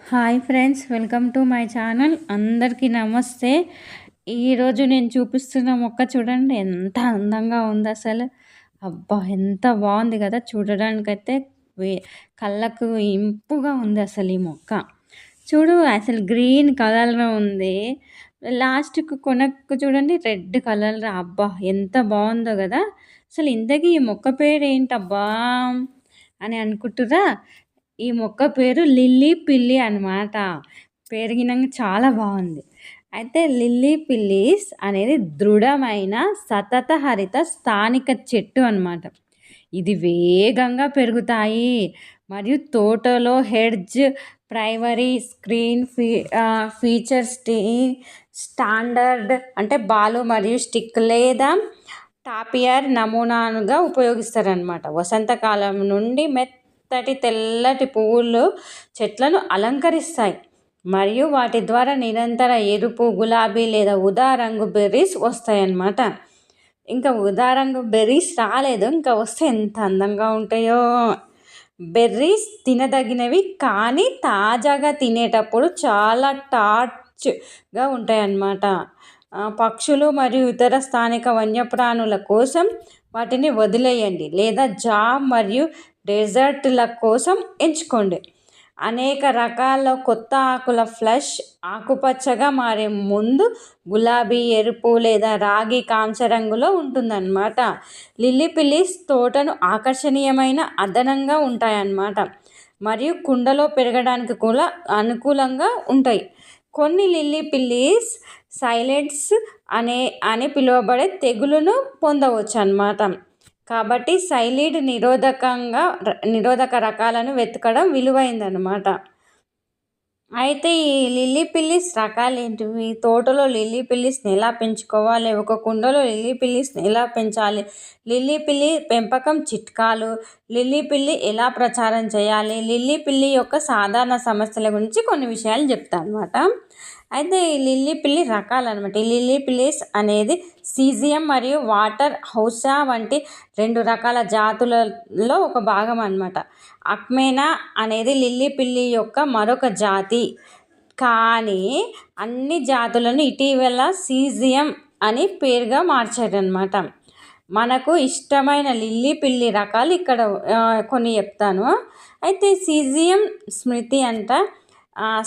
Hi friends, welcome to my channel. అందరికీ నమస్తే. ఈరోజు నేను చూపిస్తున్న మొక్క చూడండి ఎంత అందంగా ఉంది అసలు. అబ్బా! ఎంత బాగుంది కదా చూడడానికైతే. వే కళ్ళకు ఇంపుగా ఉంది అసలు ఈ మొక్క. చూడు అసలు గ్రీన్ కలర్‌లో ఉంది. లాస్ట్‌కు కొనకు చూడండి రెడ్ కలర్‌లో. అబ్బా! ఎంత బాగుందో కదా. అసలు ఇంతకీ ఈ మొక్క పేరేంటబ్బా అని అనుకుంటుర్రా? ఈ మొక్క పేరు లిల్లీ పిల్లి అనమాట. పేరు గినంగా చాలా బాగుంది. అయితే లిల్లీ పిల్లీస్ అనేది దృఢమైన సతత హరిత స్థానిక చెట్టు అనమాట. ఇది వేగంగా పెరుగుతాయి మరియు తోటలో hedge, primary screen features standard అంటే బాలు మరియు స్టిక్ లేదా టాపియర్ నమూనాలుగా ఉపయోగిస్తారనమాట. వసంతకాలం నుండి మెత్తటి తెల్లటి పువ్వులు చెట్లను అలంకరిస్తాయి మరియు వాటి ద్వారా నిరంతర ఎరుపు, గులాబీ లేదా ఊదా రంగు బెర్రీస్ వస్తాయన్నమాట. ఇంకా ఊదా రంగు బెర్రీస్ రాలేదు, ఇంకా వస్తే ఎంత అందంగా ఉంటాయో. బెర్రీస్ తినదగినవి కానీ తాజాగా తినేటప్పుడు చాలా టార్చ్గా ఉంటాయన్నమాట. పక్షులు మరియు ఇతర స్థానిక వన్యప్రాణుల కోసం వాటిని వదిలేయండి లేదా జామ్ మరియు డెజర్ట్ల కోసం ఎంచుకోండి. అనేక రకాల కొత్త ఆకుల ఫ్లష్ ఆకుపచ్చగా మారే ముందు గులాబీ, ఎరుపు లేదా రాగి కాంస్య రంగులో ఉంటుందన్నమాట. లిల్లీ పిల్లీస్ తోటను ఆకర్షణీయమైన అదనంగా ఉంటాయన్నమాట మరియు కుండలో పెరగడానికి కూడా అనుకూలంగా ఉంటాయి. కొన్ని లిల్లీ పిల్లీస్ సైలెంట్స్ అని పిలువబడే తెగులును పొందవచ్చు అన్నమాట. కాబట్టి సైలీడ్ నిరోధక రకాలను వెతకడం విలువైందనమాట. అయితే ఈ లిల్లీ పిల్లీస్ రకాలు ఏంటివి? తోటలో లిల్లీ పిల్లీస్ని ఎలా పెంచుకోవాలి, ఒక కుండలో లిల్లీ పిల్లీస్ని ఎలా పెంచాలి, లిల్లీ పిల్లి పెంపకం చిట్కాలు, లిల్లీ పిల్లి ఎలా ప్రచారం చేయాలి, లిల్లీ పిల్లి యొక్క సాధారణ సమస్యల గురించి కొన్ని విషయాలు చెప్తాను అనమాట. అయితే ఈ లిల్లీ పిల్లి రకాలు అనమాట. ఈ లిల్లీ పిల్లీస్ అనేది సీజియం మరియు వాటర్ హౌసా వంటి 2 రకాల జాతులలో ఒక భాగం అనమాట. అక్మేనా అనేది లిల్లీ పిల్లి యొక్క మరొక జాతి. కానీ అన్ని జాతులను ఇటీవల సీజియం అని పేరుగా మార్చారనమాట. మనకు ఇష్టమైన లిల్లీ పిల్లి రకాలు ఇక్కడ కొన్ని చెప్తాను. అయితే సీజియం స్మృతి అంట,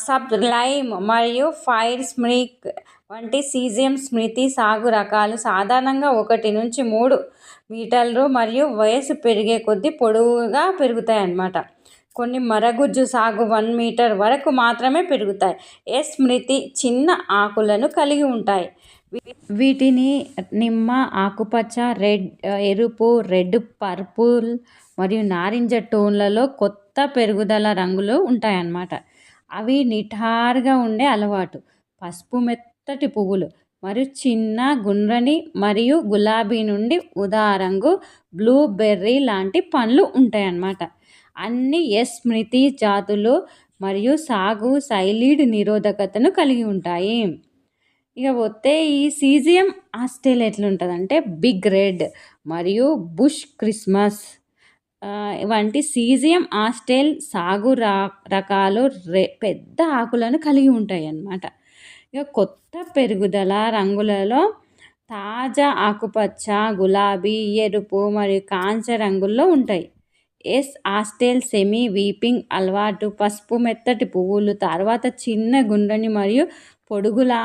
సబ్ లైమ్ మరియు ఫైర్ స్మిక్ వంటి సీజియం స్మృతి సాగు రకాలు సాధారణంగా 1 నుంచి 3 మీటర్లు మరియు వయసు పెరిగే కొద్దీ పొడవుగా పెరుగుతాయి అన్నమాట. కొన్ని మరగుజ్జు సాగు 1 మీటర్ వరకు మాత్రమే పెరుగుతాయి. స్మృతి చిన్న ఆకులను కలిగి ఉంటాయి. వీటిని నిమ్మ, ఆకుపచ్చ, ఎరుపు, రెడ్, పర్పుల్ మరియు నారింజ టోన్లలో కొత్త పెరుగుదల రంగులు ఉంటాయన్నమాట. అవి నిఠారుగా ఉండే అలవాటు, పసుపు మెత్తటి పువ్వులు మరియు చిన్న గుండ్రని మరియు గులాబీ నుండి ఊదా రంగు బ్లూబెర్రీ లాంటి పండ్లు ఉంటాయన్నమాట. అన్ని స్మృతి జాతులు మరియు సాగు సైలీడ్ నిరోధకతను కలిగి ఉంటాయి. ఇక పోతే ఈ సీజియం ఆస్టేల్ ఎట్లుంటుందంటే బిగ్ రెడ్ మరియు బుష్ క్రిస్మస్ వంటి సీజియం ఆస్టేల్ సాగు రకాలు పెద్ద ఆకులను కలిగి ఉంటాయి అన్నమాట. ఇక కొత్త పెరుగుదల రంగులలో తాజా ఆకుపచ్చ, గులాబీ, ఎరుపు మరియు కాంస్య రంగుల్లో ఉంటాయి. ఆస్టేల్ సెమీ వీపింగ్ అలవాటు, పసుపు మెత్తటి పువ్వులు, తర్వాత చిన్న గుండ్రని మరియు పొడుగులా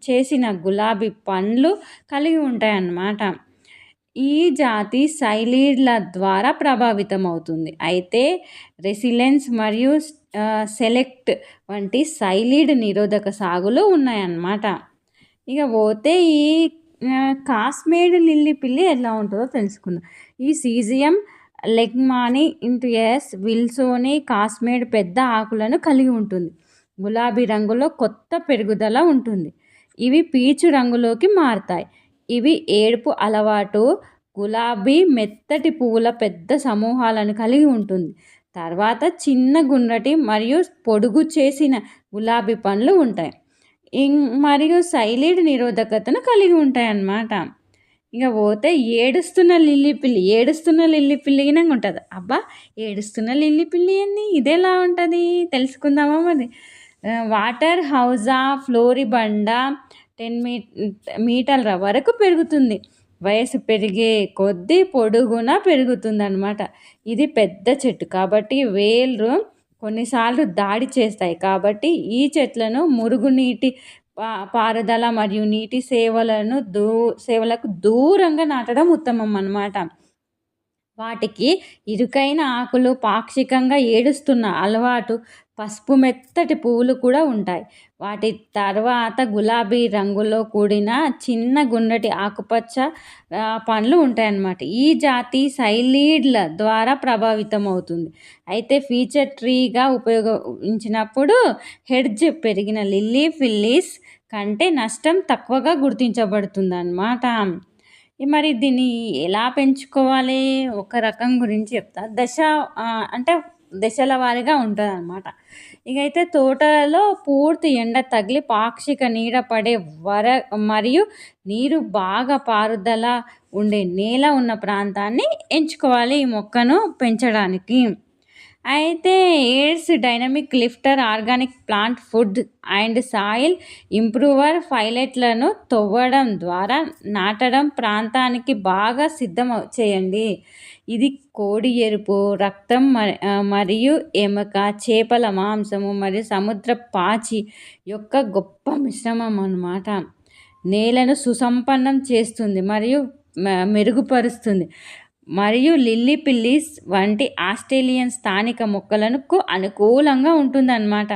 చేసిన గులాబీ పండ్లు కలిగి ఉంటాయన్నమాట. ఈ జాతి సైలీడ్ల ద్వారా ప్రభావితం అవుతుంది. అయితే రెసిలెన్స్ మరియు సెలెక్ట్ వంటి సైలీడ్ నిరోధక సాగులు ఉన్నాయన్నమాట. ఇక పోతే ఈ కాస్మేడ్ లిల్లీ పిల్లి ఎలా ఉంటుందో తెలుసుకుందాం. ఈ సీజియం లెగ్మాని విల్సోని కాస్మేడ్ పెద్ద ఆకులను కలిగి ఉంటుంది. గులాబీ రంగులో కొత్త పెరుగుదల ఉంటుంది. ఇవి పీచు రంగులోకి మారుతాయి. ఇవి ఏడుపు అలవాటు, గులాబీ మెత్తటి పువ్వుల పెద్ద సమూహాలను కలిగి ఉంటుంది. తర్వాత చిన్న గుండ్రటి మరియు పొడుగు చేసిన గులాబీ పండ్లు ఉంటాయి మరియు సైలీడ్ నిరోధకతను కలిగి ఉంటాయి అన్నమాట. ఇక పోతే ఏడుస్తున్న లిల్లీ పిల్లి, ఏడుస్తున్న లిల్లీ పిల్లి గినంగా ఉంటది. అబ్బా! ఏడుస్తున్న లిల్లీ పిల్లి ఏంది? ఇదెలా ఉంటది? తెలుసుకుందామా మరి? వాటర్ హౌజా ఫ్లోరిబండా 10 మీటర్ల వరకు పెరుగుతుంది. వయసు పెరిగే కొద్దీ పొడుగున పెరుగుతుందనమాట. ఇది పెద్ద చెట్టు కాబట్టి వేళ్ళు కొన్నిసార్లు దాడి చేస్తాయి. కాబట్టి ఈ చెట్లను మురుగునీటి పారుదల మరియు నీటి సేవలకు దూరంగా నాటడం ఉత్తమం అన్నమాట. వాటికి ఇరుకైన ఆకులు, పాక్షికంగా ఏడుస్తున్న అలవాటు, పసుపు మెత్తటి పువ్వులు కూడా ఉంటాయి. వాటి తర్వాత గులాబీ రంగులో కూడిన చిన్న గుండ్రటి ఆకుపచ్చ పండ్లు ఉంటాయన్నమాట. ఈ జాతి సైలీడ్ల ద్వారా ప్రభావితం అవుతుంది. అయితే ఫీచర్ ట్రీగా ఉపయోగించినప్పుడు హెడ్జ్ పెరిగిన లిల్లీ ఫిల్లీస్ కంటే నష్టం తక్కువగా గుర్తించబడుతుందన్నమాట. మరి దీన్ని ఎలా పెంచుకోవాలి? ఒక రకం గురించి చెప్తా. అంటే దశల వారీగా ఉంటదనమాట. ఇకైతే తోటలలో పూర్తి ఎండ తగిలి పాక్షిక నీడ పడే మరియు నీరు బాగా పారుదల ఉండే నేల ఉన్న ప్రాంతాన్ని ఎంచుకోవాలి ఈ మొక్కను పెంచడానికి. అయితే aids dynamic lifter, organic plant food and soil improver పైలెట్లను తవ్వడం ద్వారా నాటడం ప్రాంతానికి బాగా సిద్ధం చేయండి. ఇది కోడి ఎరుపు, రక్తం మరియు ఎముక, చేపల మాంసము మరియు సముద్ర పాచి యొక్క గొప్ప మిశ్రమం అన్నమాట. నేలను సుసంపన్నం చేస్తుంది మరియు మెరుగుపరుస్తుంది. మరియు లిల్లీ పిల్లీస్ వంటి ఆస్ట్రేలియన్ స్థానిక మొక్కలకు అనుకూలంగా ఉంటుందన్నమాట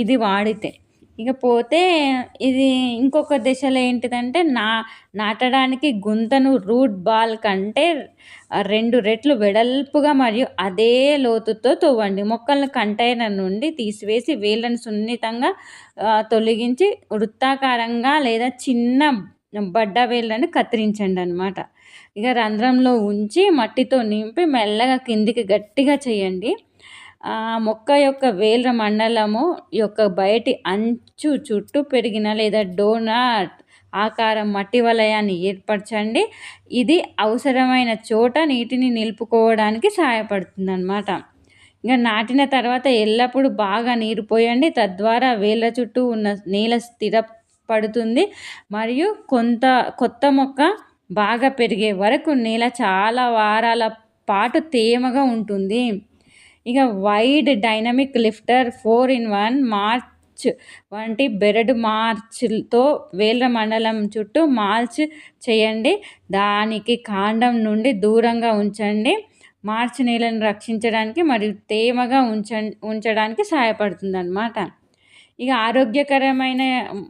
ఇది వాడితే. ఇకపోతే ఇది ఇంకొక దశలో ఏంటిదంటే నాటడానికి గుంతను రూట్ బాల్ కంటే 2 రెట్లు వెడల్పుగా మరియు అదే లోతుతో తవ్వండి. మొక్కలను కంటైనర్ నుండి తీసివేసి వేళ్ళను సున్నితంగా తొలగించి వృత్తాకారంగా లేదా చిన్న బడ్డ వేళ్ళను కత్తిరించండి అన్నమాట. ఇక రంధ్రంలో ఉంచి మట్టితో నింపి మెల్లగా కిందికి గట్టిగా చేయండి. మొక్క యొక్క వేళ్ళ మండలము యొక్క బయటి అంచు చుట్టూ పెరిగిన లేదా డోనట్ ఆకారం మట్టి వలయాన్ని ఏర్పరచండి. ఇది అవసరమైన చోట నీటిని నిలుపుకోవడానికి సహాయపడుతుంది అన్నమాట. ఇంకా నాటిన తర్వాత ఎల్లప్పుడూ బాగా నీరు పోయండి. తద్వారా వేళ్ళ చుట్టూ ఉన్న నేల స్థిరపడుతుంది మరియు కొత్త మొక్క బాగా పెరిగే వరకు నేల చాలా వారాల పాటు తేమగా ఉంటుంది. ఇక wide dynamic lifter 4-in-1 March వంటి బెరడు మార్చ్తో వేళ్ళ మండలం చుట్టూ మాల్చ్ చేయండి. దానికి కాండం నుండి దూరంగా ఉంచండి. మార్చ్ నేలను రక్షించడానికి మరియు తేమగా ఉంచడానికి సహాయపడుతుంది అన్నమాట. ఇక ఆరోగ్యకరమైన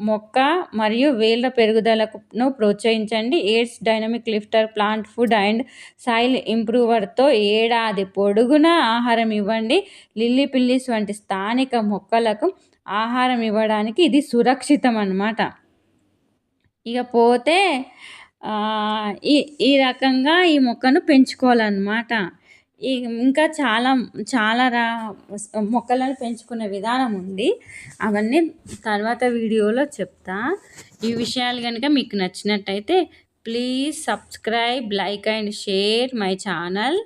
మొక్క మరియు వేళ్ళ పెరుగుదలను ప్రోత్సహించండి. Aids dynamic lifter plant food and soil ఇంప్రూవర్తో ఏడాది పొడుగునా ఆహారం ఇవ్వండి. లిల్లీ పిల్లీస్ వంటి స్థానిక మొక్కలకు ఆహారం ఇవ్వడానికి ఇది సురక్షితం అన్నమాట. ఇకపోతే ఈ రకంగా ఈ మొక్కను పెంచుకోవాలన్నమాట. ఇంకా చాలా మొక్కలను పెంచుకునే విధానం ఉంది. అవన్నీ తర్వాత వీడియోలో చెప్తా. ఈ విషయాలు కనుక మీకు నచ్చినట్టయితే please subscribe, like and share my channel.